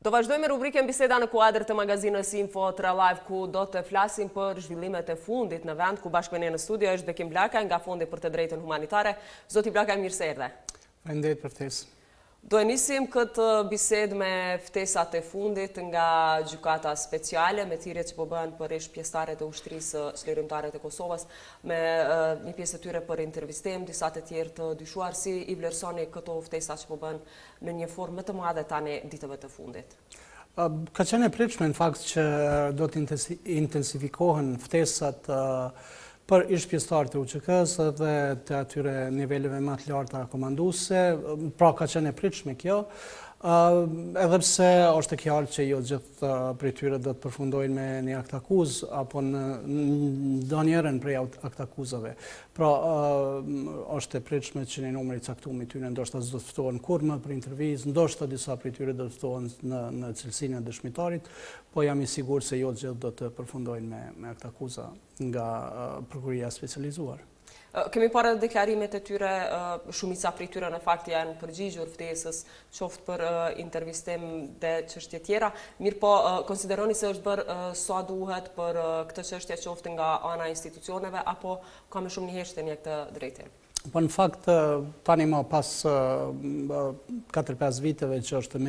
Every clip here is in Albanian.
Do vazhdojmë me rubrikën Biseda në kuadër të magazinës Info RTKLive, ku do të flasim për zhvillimet e fundit në vend, ku bashkë me ne në studio është Bekim Blakaj nga Fondi për të drejtën humanitare. Zoti Blakaj, mirë se erdhe. Faleminderit për ftesë. Do e nisim këtë bisedë me ftesat e fundit nga gjykata speciale, me thirrjet që po bëhen për ish pjesëtarët e ushtrisë çlirimtare të Kosovës, me një pjesë të tyre për intervistim, disa të tjerë të dyshuar. Si i vlerësoni këto ftesa që po bëhen në një formë më të madhe tani ditëve të fundit? Ka qenë e pritshme në fakt që do të intensifikohen ftesat për ish pjesëtarët e UÇK-s dhe të atyre niveleve më të larta komanduese, pra ka qenë e pritshme kjo, edhe pse është e qartë që jo gjithë prej tyre do të përfundojnë me një akt akuzë apo në ndonjërin prej akt akuzave. Pra është e pritshme që një numër i caktuar i tyre ndoshta s'do të ftohen kurrë më për intervistë, ndoshta disa prej tyre do të ftohen në cilësinë e dëshmitarit, po jam i sigurt se jo gjithë do të përfundojnë me akt akuza nga prokuria specializuar. Kemi parë deklarimet e tyre, shumica prej tyre në fakt janë përgjigjur ftesës, qoftë për intervistim dhe çështje tjera. Mirë po, konsideroni se është bërë sa duhet për këtë çështje, qoftë nga ana e institucioneve apo ka më shumë një heshtje këtë drejtim? Po në fakt tani më pas 4-5 viteve që është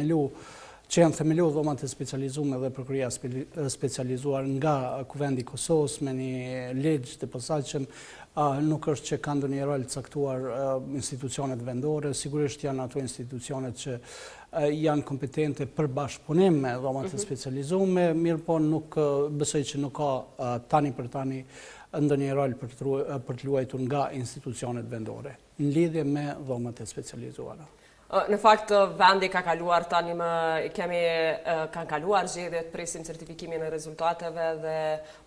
që janë themeluar dhomat e specializuar dhe prokuria specializuar nga Kuvendi i Kosovës me një ligj të posaçëm, nuk është që ka ndonjë rol caktuar institucionet vendore, sigurisht janë ato institucionet që janë kompetente për bashkëpunim me dhomat e specializuar, mirë po nuk besoj që nuk ka tani për tani ndonjë rol për të luajtur nga institucionet vendore në lidhje me dhomat e specializuara. Në fakt, vendi ka kaluar tani kanë kaluar zgjedhjet, presim certifikimin e rezultateve dhe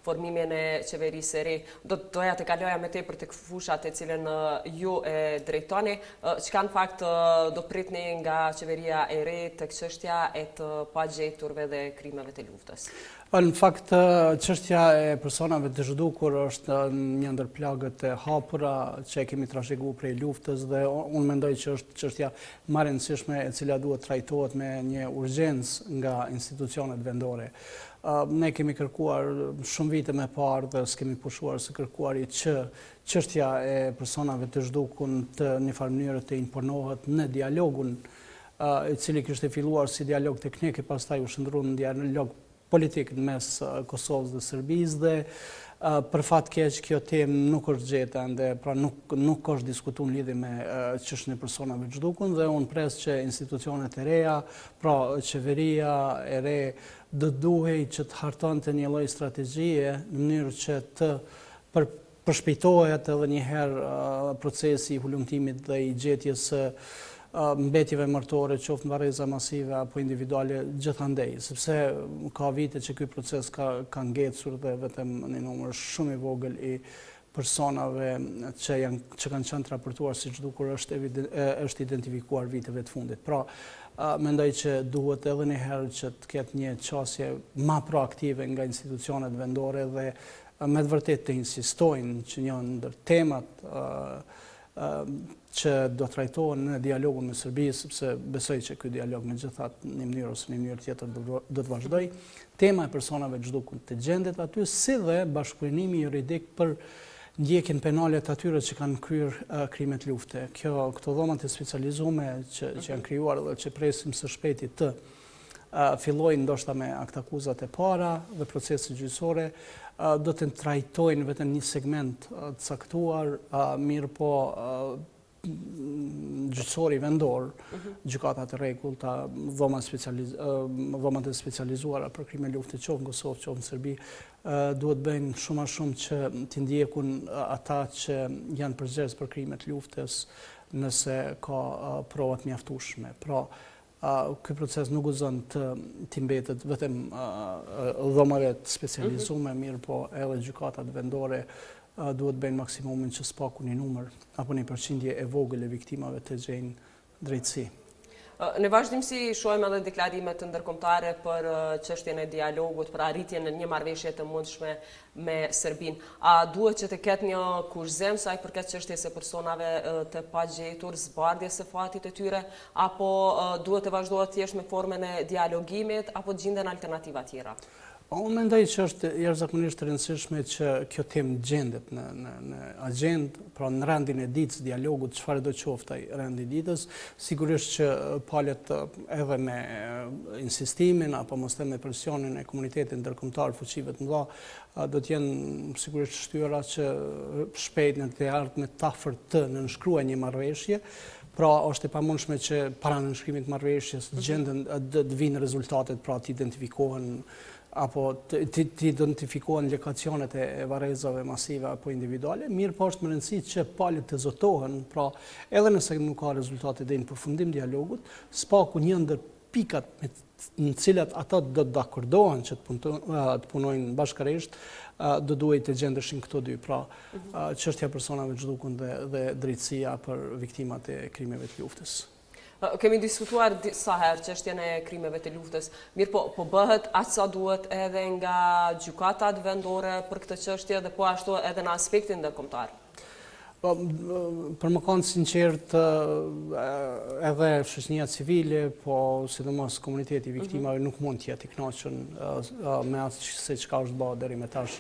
formimin e qeverisë së re. Do doja të kaloja me tepër tek fushat e cilën ju e drejtoni. Çka në fakt do pritni nga qeveria e re tek çështja e të pagjeturve dhe krimeve të luftës? Në fakt, çështja e personave të zhdukur është një ndër plagët e hapura që e kemi trashëguar prej luftës dhe unë mendoj që është çështja më e rëndësishme e cila duhet trajtohet me një urgjencë nga institucionet vendore. Ne kemi kërkuar shumë vite më parë dhe s'kemi pushuar së kërkuari që çështja e personave të zhdukur të një farë mënyrë të imponohet në dialogun i cili kishte filluar si dialog teknik e pastaj u shndrua në dialog politik në mes Kosovës dhe Serbisë dhe për fat keq kjo temë nuk është gjetur ende, pra nuk është diskutuar në lidhje me çështjen e personave të zhdukur dhe unë pres që institucionet e reja, pra qeveria e re do duhej që të hartonte një lloj strategjie në mënyrë që të përshpejtohet edhe një herë procesi i hulumtimit dhe i gjetjes së mbetjeve martore, qoftë marrëdhëna masive apo individuale gjithandej, sepse ka vite që ky proces ka ngecur dhe vetëm një numër shumë i vogël i personave që kanë qenë raportuar si zhdukur është identifikuar viteve të fundit. Pra, mendoj që duhet edhe një herë që të ketë një qasje më proaktive nga institucionet vendore dhe me të vërtetë të insistojnë që një ndër temat që do trajtohen në dialogun me Serbinë, sepse besoj që ky dialog megjithatë në një mënyrë ose në një mënyrë tjetër do të vazhdojë. Tema e personave të zhdukur të gjendet aty, si dhe bashkëpunimi juridik për ndjekjen penale të atyre që kanë kryer krimet lufte. Këto dhomat e specializuara që janë krijuar dhe që presim së shpejti të fillojnë ndoshta me akt akuzat e para dhe procese gjyqësore, do të trajtojnë vetëm një segment të caktuar, mirë po gjyqësori vendor, gjykatat e rregullta, dhomat e specializuara për krime lufte qoftë në Kosovë, qoftë në Serbi, duhet bëjnë shumë a shumë që të ndjekun ata që janë përgjegjës për krimet luftes nëse ka provat mjaftueshme. Pra, ky proces nuk gëzon të mbetet vetëm dhomave të specializuara, mirë po edhe gjykatat vendore duhet bëjnë maksimumin që s'paku një numër apo një përqindje e vogël e viktimave të gjejnë drejtësi. Në vazhdimsi shohim edhe deklarimet ndërkombëtare për çështjen e dialogut, për arritjen e një marrëveshje të mundshme me Serbinë. A duhet që të ketë një kurrëzim sa i përket çështjes së personave të pagjetur, zbardhjes së fatit të tyre, apo duhet të vazhdohet thjesht me formën e dialogimit, apo gjenden alternativa tjera? Unë mendoj që është jashtëzakonisht e rëndësishme që kjo temë gjendet në agjendë, pra në rendin e ditës dialogut, çfarë do qoftë ai rendi i ditës, sigurisht që palet edhe me insistimin apo mos them me presionin e komunitetit ndërkombëtar, fuqive të mëdha, do të jenë sigurisht shtyra që shpejt në të ardhmen të afërt të nënshkruajnë një marrëveshje. Pra është e pamundshme që para nënshkrimit të marrëveshjes gjenden të vinë rezultatet, pra të identifikohen apo të identifikohen lokacionet e varrezave masive apo individuale, mirë po është më rëndësi që palët të zotohen, pra edhe nëse nuk ka rezultate deri në përfundim dialogut, spaku një ndër pikat në cilat ata do të dakordohen që të punojnë bashkërisht, do duhet të gjendeshin këto dy, pra çështja e personave zhdukun dhe drejtësia për viktimat e krimeve të luftës. Kemi diskutuar disa herë çështjen e krimeve të luftës, mirë po bëhet aq sa duhet edhe nga gjykatat vendore për këtë çështje dhe po ashtu edhe në aspektin ndërkombëtar. Për më kanë sinqert edhe shoqënia civile, po sidomos komuniteti i viktimave nuk mund të jetë i kënaqur me atë se çka është bërë deri më tash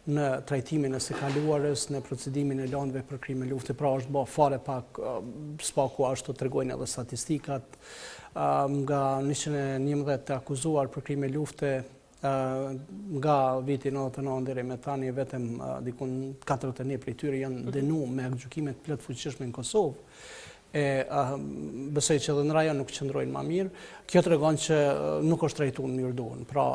në trajtimin e së kaluarës, në procedimin e lëndëve për krime lufte, pra është bërë fare pak spaku ashtu tregojnë edhe statistikat, nga 111 të akuzuar për krime lufte nga viti 99 deri me tani vetëm dikun 41 prej tyre janë dënuar me gjykime të plot fuqishme në Kosovë. Besoj që edhe në rajon nuk qëndrojnë më mirë. Kjo tregon që nuk është trajtuar në mënyrë duhur. Pra,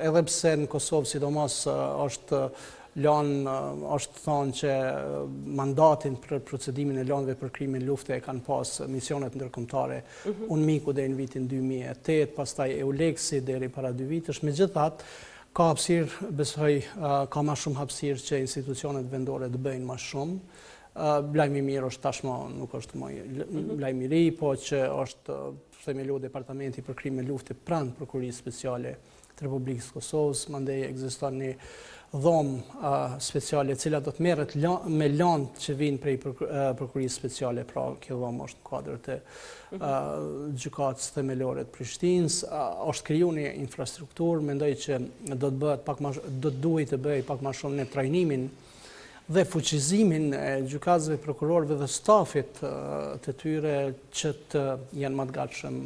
edhe pse në Kosovë sidomos është thonë që mandatin për procedimin e lëndëve për krimin lufte e kanë pas misionet ndërkombëtare UNMIK-u deri në vitin 2008, pastaj EULEX-i deri para 2 vitësh. Megjithatë, ka hapësirë, besoj ka më shumë hapësirë që institucionet vendore të bëjnë më shumë. Lajmi mirë është tashmë nuk është më lajmi i ri, po që është themelu Departamenti për krime lufte pranë Prokurisë Speciale të Republikës së Kosovës, mandej ekziston një dhomë speciale e cila do të merret me lëndë që vijnë prej Prokurisë Speciale, pra kjo dhomë është në kuadër të gjykatës themelore të Prishtinës, është krijuar një infrastrukturë, mendoj që do të duhet të bëj pak më shumë në trajnimin dhe fuqizimin e gjykatësve, prokurorëve dhe stafit të tyre që të janë më të gatshëm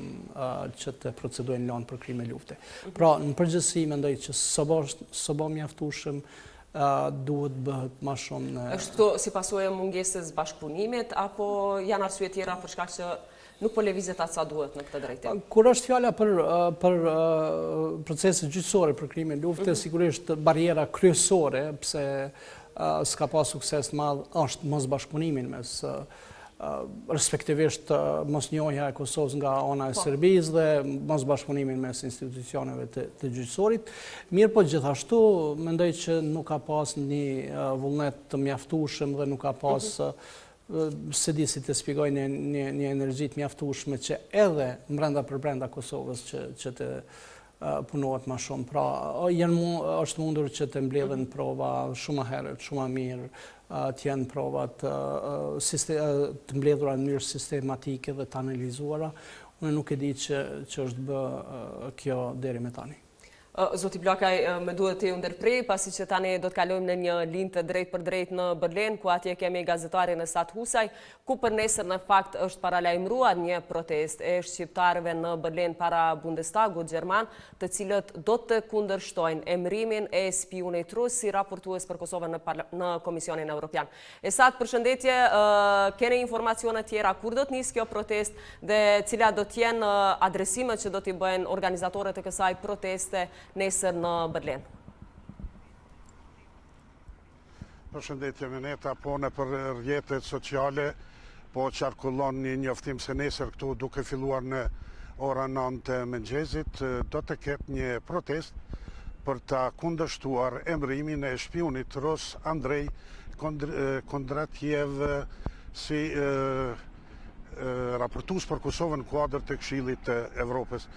që të procedojnë lëndë për krime lufte. Pra, në përgjithësi mendoj që së bë mjaftueshëm duhet bëhet më shumë. Është këto si pasojë e mungesës bashkëpunimit apo janë arsye tjera për shkak që nuk po lëvizet atë sa duhet në këtë drejtim? Kur është fjala për procese gjyqësore për krime lufte, sigurisht barriera kryesore pse s'ka pas sukses të madh është mos bashkëpunimin mes respektivisht mosnjohja e Kosovës nga ana e Serbisë dhe mos bashkëpunimin mes institucioneve të gjyqësorit. Mirë po gjithashtu mendoj që nuk ka pas një vullnet të mjaftueshëm dhe nuk ka pas se di si të shpjegoj një energji të mjaftueshme që edhe brenda Kosovës që të punohet më shumë. Pra, është mundur që të mbledhen prova shumë herët, shumë mirë, të jenë provat të mbledhura në mënyrë sistematike dhe të analizuara. Unë nuk e di që është bë kjo deri me tani. Zoti Blakaj, me duhet të ju ndërprej, pasi që tani do të kalojmë në një linjë të drejt për drejt në Berlin, ku atje kemi gazetarin Esat Husaj, ku për nesër në fakt është paralajmëruar një protest e shqiptarëve në Berlin para Bundestagut Gjerman, të cilët do të kundërshtojnë emërimin e spionit rus si raportues për Kosovën në Komisionin Evropian. Esat, përshëndetje, keni informacione tjera, kur do të nisë kjo protest dhe cilat do të jenë adresimet që do t'i bëjnë organizatorët e kësaj proteste nesër në Berlin? Përshëndetje Meneta, po në për rrjetet sociale, po qarkullon një njoftim se nesër këtu duke filluar në ora 9 të mëngjesit, do të ketë një protest për ta kundërshtuar emërimin e shpionit rus Andrej Kondratjev si raportues për Kosovën në kuadër të Këshillit të Evropës.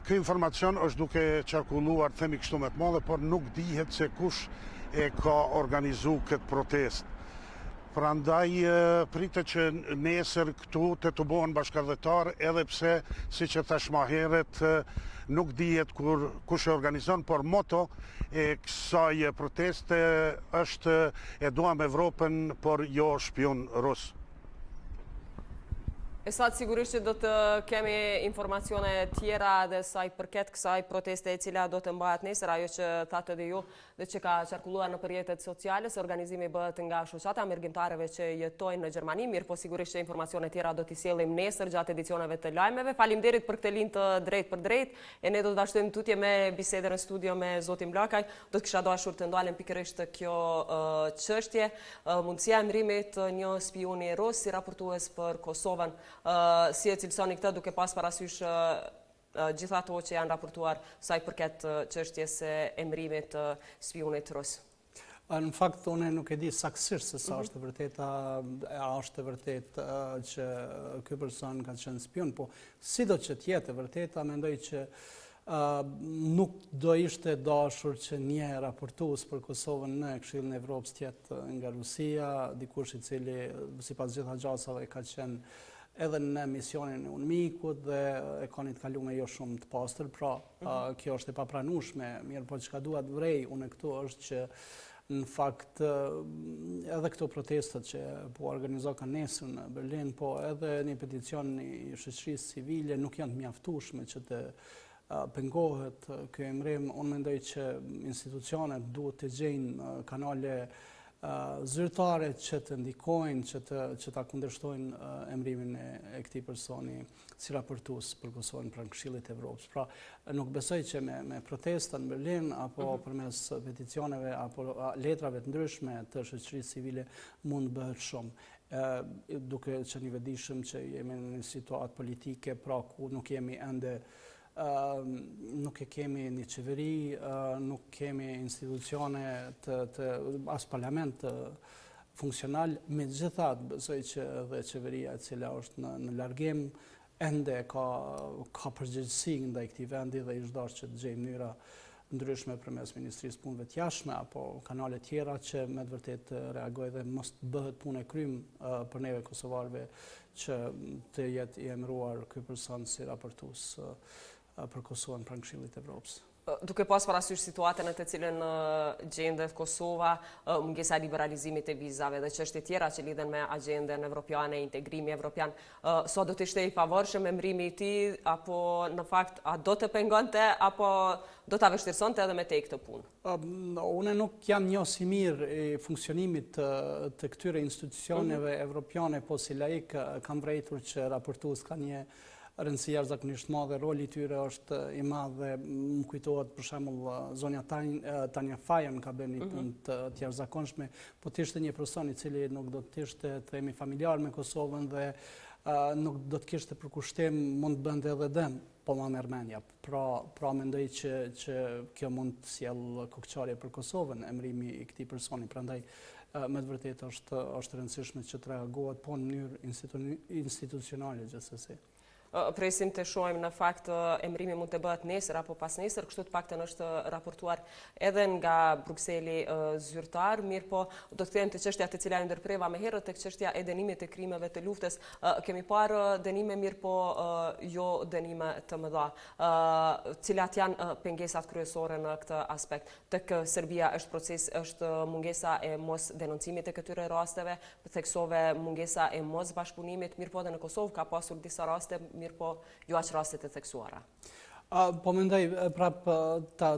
Ky informacion është duke qarkulluar, themi kështu me të madhe, por nuk dihet se kush e ka organizu këtë protest. Prandaj pritet që nesër këtu të bëhen bashkëdhëtar, edhe pse, siç e thash më herët, nuk dihet kush e organizon, por moto e kësaj proteste është e duam Evropën, por jo shpion rus. E sa të sigurisht që do të kemi informacione tjera dhe sa i përket kësaj proteste e cila do të mbahet nesër, ajo që thatë edhe ju dhe që ka qarkulluar në rrjetet sociale, se organizimi bëhet nga shoqata mirëgjimtarëve që jetojnë në Gjermani, mirë po sigurisht që informacione tjera do t'i sjellim nesër gjatë edicioneve të lajmeve. Faleminderit për këtë linjë të drejtë për drejtë, e ne do të vazhdojmë tutje me bisedën në studio me zotin Blakaj. Do të kisha dashur të ndalem pikërisht kjo çështje, mundësia e emërimit një spioni rus si raportues për Kosovën. Si e cilësoni këtë duke pas parasysh gjitha ato që janë raportuar sa i përket çështjes së emërimit të spionit rus? Në fakt, unë nuk e di saktësisht se sa është e vërteta, a është e vërtetë që ky person ka qenë spion, po sido që të jetë e vërteta, mendoj që nuk do ishte dashur që një raportues për Kosovën në Këshillin e Evropës të jetë nga Rusia, dikush i cili sipas gjitha gjasave ka qenë edhe në misionin e UNMIK-ut dhe e kanë të kaluar jo shumë të pastër, pra kjo është e papranueshme, mirë po çka dua të vrej unë këtu është që në fakt edhe këto protestat që po organizo kanë nesër në Berlin, po edhe një peticion i shoqërisë civile nuk janë të mjaftueshme që të pengohet ky emërim. Unë mendoj që institucionet duhet të gjejnë kanale zyrtare që të ndikojnë, që ta kundërshtojnë emërimin e këtij personi si raportues për Kosovën pranë Këshillit të Evropës. Pra, nuk besoj që me protesta në Berlin apo përmes peticioneve apo letrave të ndryshme të shoqërisë civile mund bëhet shumë. Duke qenë i vetëdijshëm që jemi në një situatë politike, pra ku nuk jemi ende nuk e kemi një qeveri, nuk kemi institucione as parlament funksional, megjithatë besoj që edhe qeveria e cila është në largim ende ka përgjegjësi ndaj këtij vendi dhe është dashur që të gjejë mënyra ndryshme përmes Ministrisë Punëve të Jashtme apo kanale tjera që me të vërtetë reagojë dhe mos bëhet punë e krym për neve kosovarëve që të jetë i emëruar ky person si raportues për Kosovën pranë Këshillit të Evropës. Duke pas parasysh situatën në të cilën gjendet Kosova, mungesa e liberalizimit të vizave dhe çështje tjera që lidhen me agjendën evropiane, integrimi evropian, so do të ishte i favorshëm emërimi i tij apo në fakt a do të pengonte apo do ta vështirësonte edhe me tej këtë punë? Unë nuk jam njohës i mirë i funksionimit të këtyre institucioneve evropiane, po si laik kam vërejtur që raportues kanë një rëndësi jashtëzakonisht madhe, roli i tyre është i madh dhe më kujtohet për shembull zonja Tanja Fajon ka bërë një punë të jashtëzakonshme, po të ishte një person i cili nuk do të ishte themi familjar me Kosovën dhe nuk do të kishte përkushtim, mund të bënte edhe dëm, po ma merr mendja. Pra mendoj që kjo mund të sjellë kokçarje për Kosovën, emërimi i këtij personi, prandaj me të vërtetë është rëndësishme që të reagohet po në mënyrë institucionale gjithsesi. Presim të shohim në fakt emërimi mund të bëhet nesër apo pas nesër, kështu të paktën është raportuar edhe nga Brukseli zyrtar, mirë po do të kthehemi te çështja të cila e ndërpreva më herët tek çështja e dënimit të krimeve të luftës. Kemi parë dënime mirë po jo dënime të mëdha. Cilat janë pengesat kryesore në këtë aspekt? Tek Serbia është mungesa e mos denoncimit të këtyre rasteve, theksove mungesa e mos bashkëpunimit, mirë po edhe në Kosovë ka pasur disa raste mirë po jo aq rastet e theksuara. Po mendoj prap ta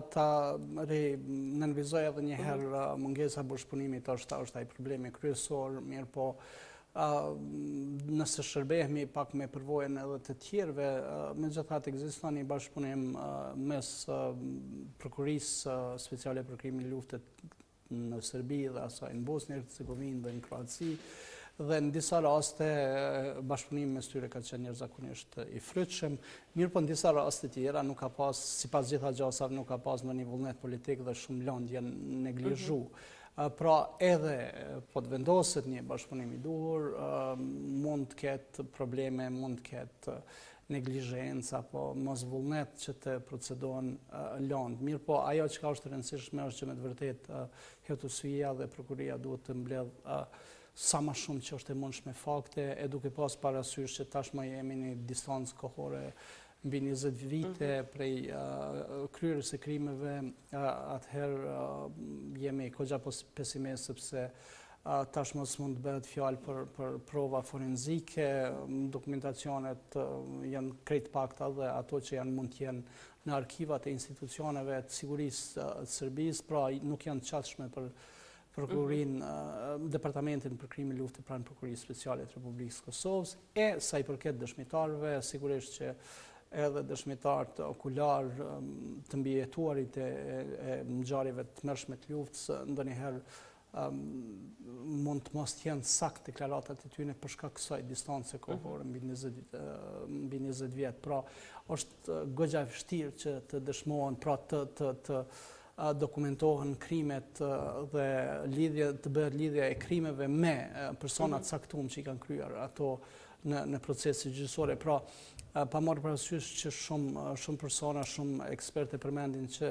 nënvizoj edhe një herë mungesa e bashkëpunimit është ai problemi kryesor, mirë po nëse shërbehemi pak me përvojën edhe të tjerëve, megjithatë ekziston një bashkëpunim mes prokurisë speciale për krimin e luftës në Serbi dhe asaj në Bosnjë Hercegovinë dhe në Kroaci. Dhe në disa raste bashkëpunimi mes tyre ka qenë jashtëzakonisht i frytshëm, mirë po në disa raste tjera nuk ka pas, sipas gjitha gjasave, nuk ka pas ndonjë vullnet politik dhe shumë lëndje neglizhu. Pra edhe po të vendoset një bashkëpunim i duhur, mund të ketë probleme, mund të ketë neglizhenca, apo mosvullnet që të procedohen lëndë. Mirë po, ajo që ka është rëndësishme është që me të vërtet hetuesia dhe prokuria duhet të mbledh sa më shumë që është e mundshme fakte, e duke pas parasysh që tashmë jemi në distancë kohore mbi 20 vite prej kryerjes së krimeve, atëherë jemi kogja pesimist sepse tashmë s'mund të bëhet fjalë për prova forenzike, dokumentacionet janë krejt pakta dhe ato që janë mund të jenë në arkivat e institucioneve të sigurisë të Serbisë, pra nuk janë të qatshme për Prokurinë, Departamentin për krime lufte pranë Prokurisë Speciale të Republikës Kosovës, e sa i përket dëshmitarëve, sigurisht që edhe dëshmitarët okular të mbijetuarit e ngjarjeve të mërshme të luftës ndonjëherë mund të mos jenë sakt deklaratat e tyre për shkak kësaj distance kohore mbi 20 vjet. Pra, është goxha e vështirë që të dëshmohen, pra të dokumentohen krimet dhe të bëhet lidhja e krimeve me personat caktuar që i kanë kryer ato në procese gjyqësore. Pra, pa marrë parasysh që shumë persona, shumë ekspertë përmendin që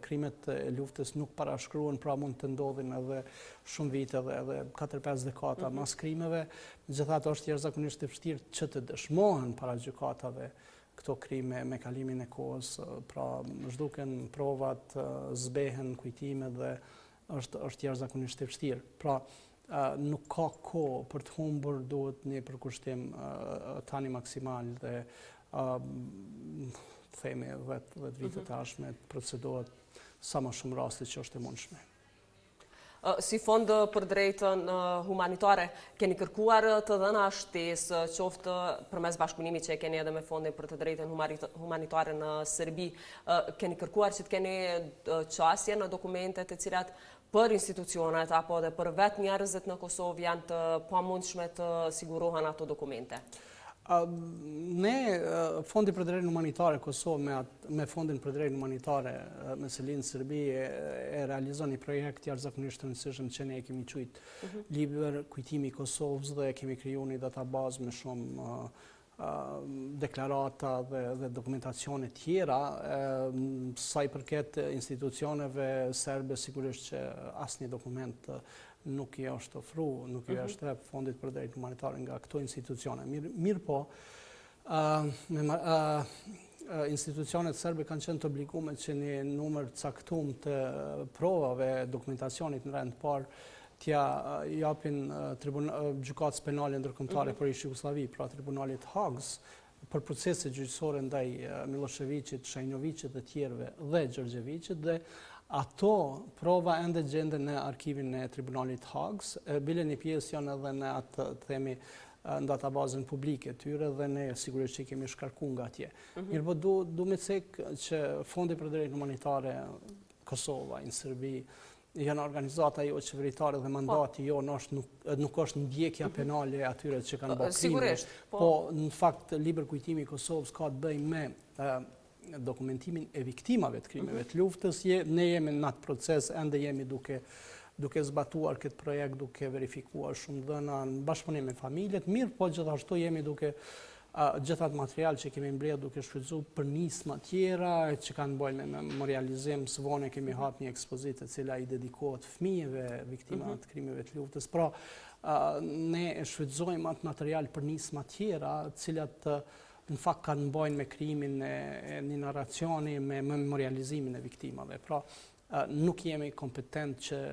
krimet e luftës nuk parashkruhen, pra mund të ndodhin edhe shumë vite dhe edhe 4-5 dekada mas krimeve. Megjithatë është jashtëzakonisht e vështirë që të dëshmohen para gjykatave këto krime me kalimin e kohës, pra zhduken provat, zbehen kujtime dhe është jashtëzakonisht e vështirë. Pra, nuk ka kohë për të humbur, duhet një përkushtim tani maksimal dhe themi 10 vite të ardhshme procedohet sa më shumë raste që është e mundshme. Si fond për drejtën humanitare, keni kërkuar të dhëna shtesë, qoftë përmes bashkëpunimit që e keni edhe me fondin për të drejtën humanitare në Serbi, keni kërkuar që të keni qasje në dokumentet e cilat për institucionet apo dhe për vetë njerëzit në Kosovë janë të pamundshme të sigurohen ato dokumente? Ne, Fondi për drejtën humanitare Kosovë me Fondin për drejtën humanitare me Selinë Serbi e realizon një projekt jashtëzakonisht të rëndësishëm që ne e kemi quajtur Liber Kujtimi i Kosovës dhe kemi krijuar një databazë me shumë deklarata dhe dokumentacione tjera. Sa i përket institucioneve serbe, sigurisht që asnjë dokument nuk i është ofruar, nuk i është rreth Fondit për drejtën humanitare nga këto institucione. Mirë po, institucionet serbe kanë qenë të obliguar që një numër të caktuar të provave, dokumentacionit në rend të parë t'ja japin gjykatës penale ndërkombëtare për ish-Jugosllavi, pra Tribunalit Hagës, për procese gjyqësore ndaj Miloševićit, Shajnovicit dhe tjerëve dhe Đorđevićit, dhe ato prova ende gjenden në arkivin e Tribunalit Hagës, bile një pjesë janë edhe në atë themi në databazën publike tyre dhe ne sigurisht që kemi shkarkuar nga atje. Mirë po du me cek që Fondi për drejtën humanitare Kosova, në Serbi, janë organizata jo qeveritare dhe mandati jo nuk është ndjekja penale atyre që kanë bërë krime. Po, në fakt, Liber Kujtimi i Kosovës ka të bëjë me dokumentimin e viktimave të krimeve të luftës. Ne jemi në atë proces, ende jemi duke zbatuar këtë projekt, duke verifikuar shumë dhëna në bashkëpunim me familjet. Mirë, po gjithashtu jemi duke gjithat material që kemi mbledhur duke shfrytzuar për nisma tjera që kanë bëjnë me memorializim. Së vone kemi hap një ekspozitë e cila i dedikohet fëmijëve viktima të krimeve të luftës. Pra, ne e shfrytëzojmë atë material për nisma tjera, cilat në fakt kanë bëjnë me krimin e një narracioni, me memorializimin e viktimave. Pra, nuk jemi kompetent që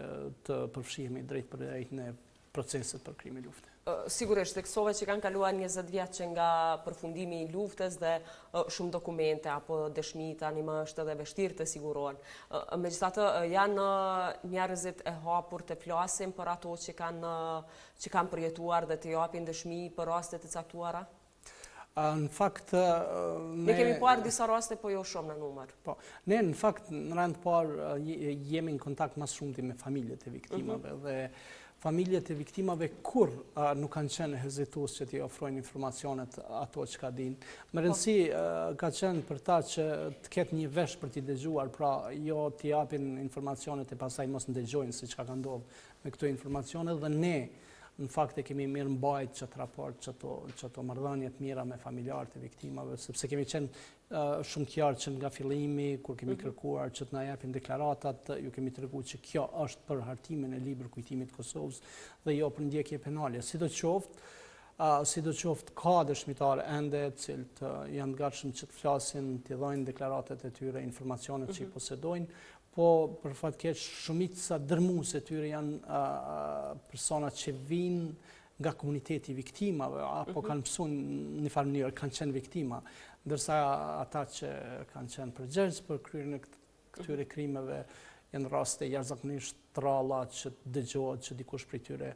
të përfshihemi drejt për drejt në proceset për krime lufte. Sigurisht, teksove që kanë kaluar 20 vjet që nga përfundimi i luftës dhe shumë dokumente apo dëshmi tani më është edhe vështirë të sigurohen. Megjithatë, janë njerëzit e hapur të flasin për ato që kanë përjetuar dhe të japin dëshmi për raste të caktuara? Në fakt, ne kemi parë disa raste, po jo shumë në numër. Po, ne në fakt në rend parë jemi në kontakt më shumë me familjet e viktimave dhe familjet e viktimave kur nuk kanë qenë hezitues që t'i ofrojnë informacionet ato që ka din. Më rëndësi ka qenë për ta që të ketë një vesh për t'i dëgjuar, pra jo t'i japin informacionet e pasaj mos në dëgjojnë si që ka ndodhë me këto informacionet, dhe ne në fakt e kemi mirë mbajt qëtë raport, qëto marrëdhënie të mira me familjarët e viktimave, sepse kemi qenë shumë qartë që nga fillimi, kur kemi kërkuar që të na japin deklaratat, ju kemi treguar që kjo është për hartimin e libër kujtimit të Kosovës dhe jo për ndjekje penale. Sidoqoftë ka dëshmitarë ende cilët janë gatshëm që të flasin, t'i dhojnë deklaratat e tyre, informacionet që i posedojnë, po për fat keq shumica dërmuese e tyre janë persona që vinë nga komuniteti i viktimave, apo kanë mësuar në një farë mënyrë, kanë qenë viktima, ndërsa ata që kanë qenë përgjegjës për kryerjen e këtyre krimeve janë raste jashtëzakonisht të ralla që dëgjohet që dikush prej tyre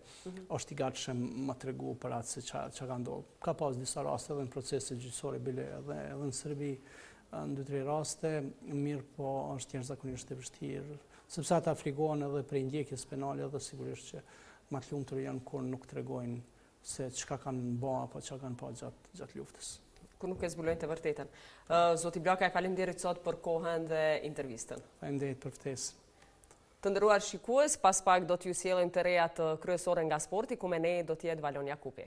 është i gatshëm ma tregu për atë se çka ka ndodhur. Ka pas disa raste edhe në procese gjyqësore bile edhe në Serbi, në 2-3 raste, mirë po është jashtëzakonisht e vështirë, sepse ata frigohen edhe prej ndjekjes penale dhe sigurisht që ma të lumtur janë kur nuk tregojnë se çka kanë bë apo çka kanë pa gjatë luftës. Kur nuk e zbulojnë të vërtetën. Zoti Blaka, faleminderit sot për kohën dhe intervistën. Faleminderit për ftesën. Të nderuar shikues, pas pak do t'ju sjellim të reja të kryesore nga sporti, ku me ne do t'jetë Valon Jakupi.